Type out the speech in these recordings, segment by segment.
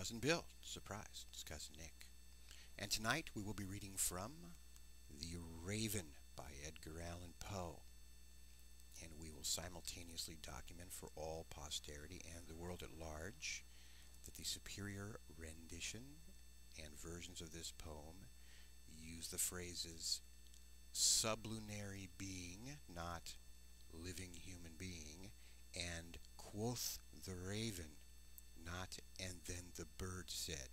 Cousin Bill. Surprise, it's Cousin Nick. And tonight we will be reading from The Raven by Edgar Allan Poe. And we will simultaneously document for all posterity and the world at large that the superior rendition and versions of this poem use the phrases sublunary being, not living human being, and quoth the raven, not and then the bird said,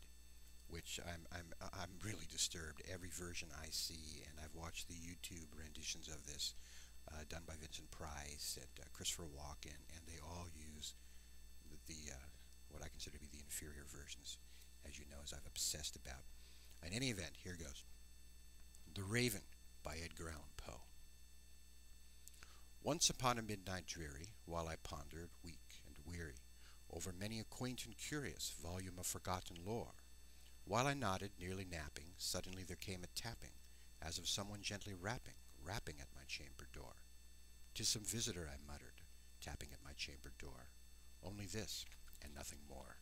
which I'm really disturbed. Every version I see, and I've watched the YouTube renditions of this done by Vincent Price and Christopher Walken, and they all use the what I consider to be the inferior versions, as you know, as I've obsessed about. In any event, here goes. The Raven by Edgar Allan Poe. Once upon a midnight dreary, while I pondered, weak and weary, over many a quaint and curious volume of forgotten lore, while I nodded, nearly napping, suddenly there came a tapping, as of someone gently rapping at my chamber door. "'Tis some visitor," I muttered, tapping at my chamber door. "Only this, and nothing more."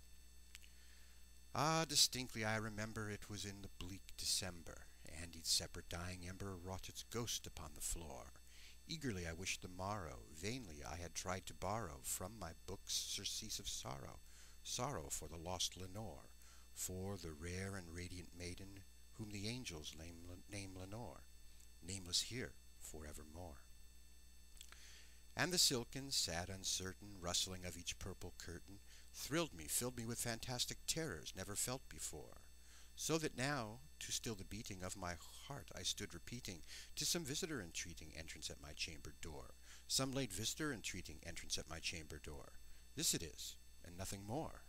Ah, distinctly I remember it was in the bleak December, and each separate dying ember wrought its ghost upon the floor. Eagerly I wished the morrow, vainly I had tried to borrow from my books surcease of sorrow, sorrow for the lost Lenore, for the rare and radiant maiden whom the angels name Lenore, nameless here forevermore. And the silken, sad, uncertain rustling of each purple curtain thrilled me, filled me with fantastic terrors never felt before, so that now, to still the beating of my heart, I stood repeating, "'Tis some visitor entreating entrance at my chamber door, some late visitor entreating entrance at my chamber door. This it is, and nothing more."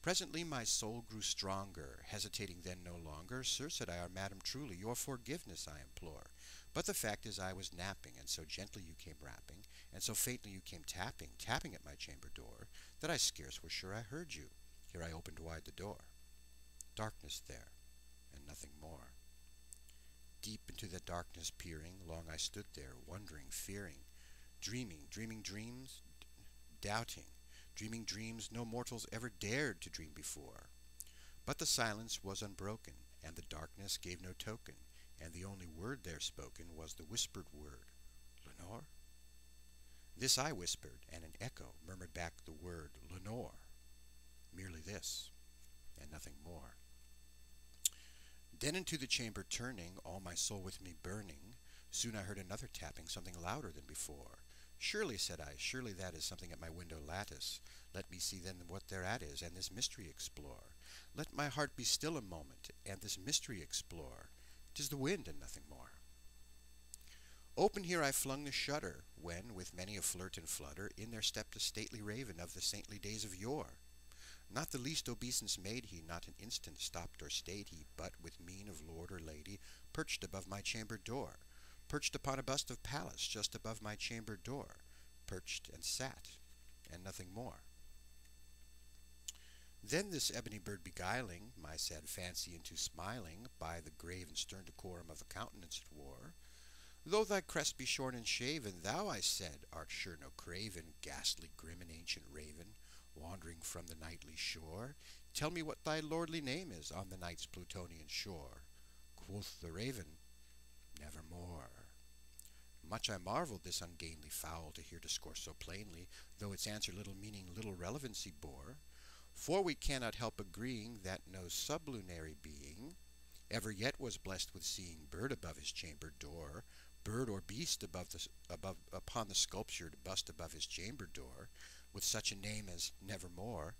Presently my soul grew stronger, hesitating then no longer. "Sir," said I, "Madam, truly, your forgiveness I implore. But the fact is I was napping, and so gently you came rapping, and so faintly you came tapping at my chamber door, that I scarce was sure I heard you. Here I opened wide the door. Darkness there, and nothing more." Deep into the darkness peering, long I stood there, wondering, fearing, dreaming dreams, doubting, dreaming dreams no mortals ever dared to dream before. But the silence was unbroken, and the darkness gave no token, and the only word there spoken was the whispered word, "Lenore?" This I whispered, and an echo murmured back the word, "Lenore." Merely this, and nothing more. Then into the chamber turning, all my soul with me burning, soon I heard another tapping, something louder than before. "Surely," said I, "surely that is something at my window lattice. Let me see then what thereat is, and this mystery explore. Let my heart be still a moment, and this mystery explore. 'Tis the wind, and nothing more." Open here I flung the shutter, when, with many a flirt and flutter, in there stepped a stately raven of the saintly days of yore. Not the least obeisance made he, not an instant stopped or stayed he, but, with mien of lord or lady, perched above my chamber door, perched upon a bust of Pallas just above my chamber door, perched and sat, and nothing more. Then this ebony bird beguiling my sad fancy into smiling, by the grave and stern decorum of a countenance it wore, "Though thy crest be shorn and shaven, thou," I said, "art sure no craven, ghastly, grim, and ancient raven, wandering from the nightly shore. Tell me what thy lordly name is on the night's Plutonian shore." Quoth the raven, "Nevermore." Much I marveled this ungainly fowl to hear discourse so plainly, though its answer little meaning, little relevancy bore. For we cannot help agreeing that no sublunary being ever yet was blessed with seeing bird above his chamber door, bird or beast upon the sculptured bust above his chamber door, with such a name as Nevermore.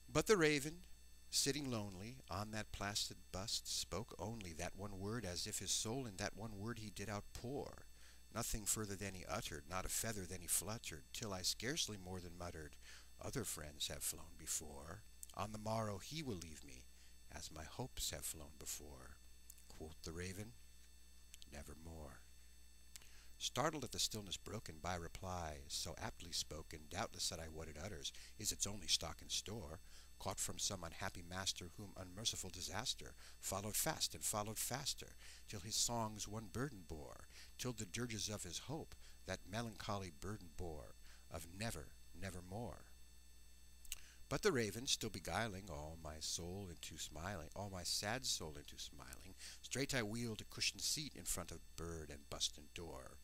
But the raven, sitting lonely on that placid bust, spoke only that one word, as if his soul in that one word he did outpour. Nothing further than he uttered, not a feather than he fluttered, till I scarcely more than muttered, "Other friends have flown before. On the morrow he will leave me, as my hopes have flown before." Quoth the raven, "Nevermore." Startled at the stillness broken by reply so aptly spoken, doubtless, said I, "What it utters is its only stock and store, caught from some unhappy master, whom unmerciful disaster followed fast and followed faster, till his songs one burden bore, till the dirges of his hope that melancholy burden bore, of never, nevermore." But the raven, still beguiling all my soul into smiling, all my sad soul into smiling, straight I wheeled a cushioned seat in front of bird and bust and door.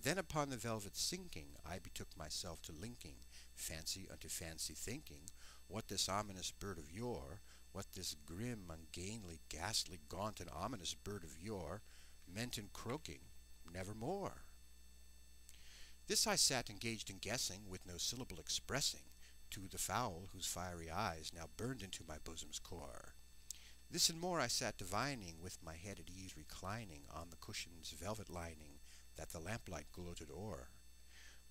Then upon the velvet sinking, I betook myself to linking fancy unto fancy, thinking what this ominous bird of yore, what this grim, ungainly, ghastly, gaunt, and ominous bird of yore meant in croaking nevermore. This I sat engaged in guessing, with no syllable expressing, to the fowl whose fiery eyes now burned into my bosom's core. This and more I sat divining, with my head at ease reclining on the cushion's velvet lining, that the lamplight gloated o'er,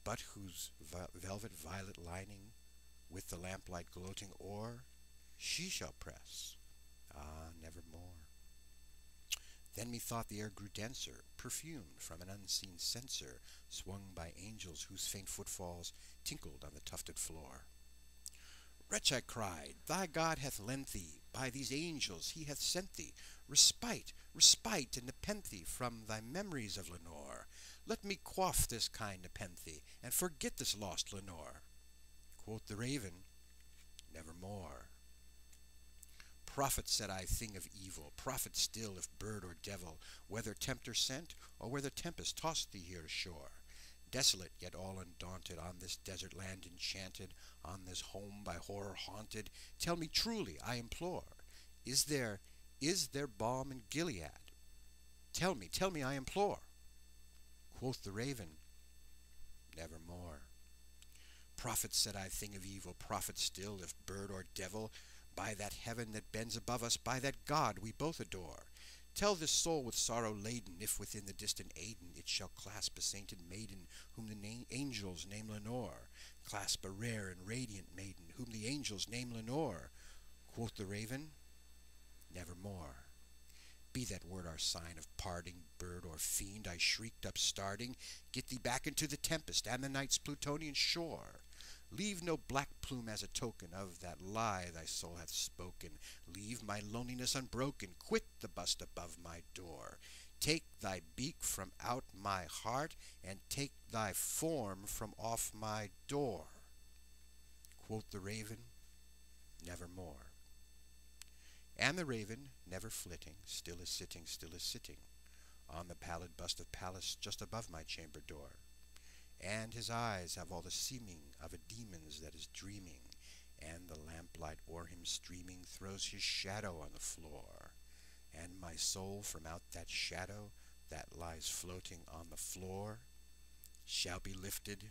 but whose velvet violet lining, with the lamplight gloating o'er, she shall press, ah, nevermore. Then methought the air grew denser, perfumed from an unseen censer, swung by angels whose faint footfalls tinkled on the tufted floor. Wretch, I cried, thy God hath lent thee, by these angels he hath sent thee, respite, respite, and nepenthe from thy memories of Lenore. Let me quaff this kind nepenthe, and forget this lost Lenore. Quoth the raven, nevermore. Prophet, said I, thing of evil, prophet still, if bird or devil, whether tempter sent, or whether tempest tossed thee here ashore. Desolate, yet all undaunted, on this desert land enchanted, on this home by horror haunted, tell me truly, I implore, is there balm in Gilead? Tell me, I implore. Quoth the raven, nevermore. Prophet, said I, thing of evil, prophet still, if bird or devil, by that heaven that bends above us, by that God we both adore, tell this soul with sorrow laden, if within the distant Aden it shall clasp a sainted maiden, whom the angels name Lenore, clasp a rare and radiant maiden, whom the angels name Lenore. Quoth the raven, nevermore. Be that word our sign of parting, bird or fiend, I shrieked upstarting, get thee back into the tempest and the night's Plutonian shore. Leave no black plume as a token of that lie thy soul hath spoken. Leave my loneliness unbroken. Quit the bust above my door. Take thy beak from out my heart, and take thy form from off my door. Quoth the raven, nevermore. And the raven, never flitting, still is sitting, on the pallid bust of Pallas just above my chamber door. And his eyes have all the seeming of a demon's that is dreaming, and the lamplight o'er him streaming throws his shadow on the floor, and my soul from out that shadow that lies floating on the floor shall be lifted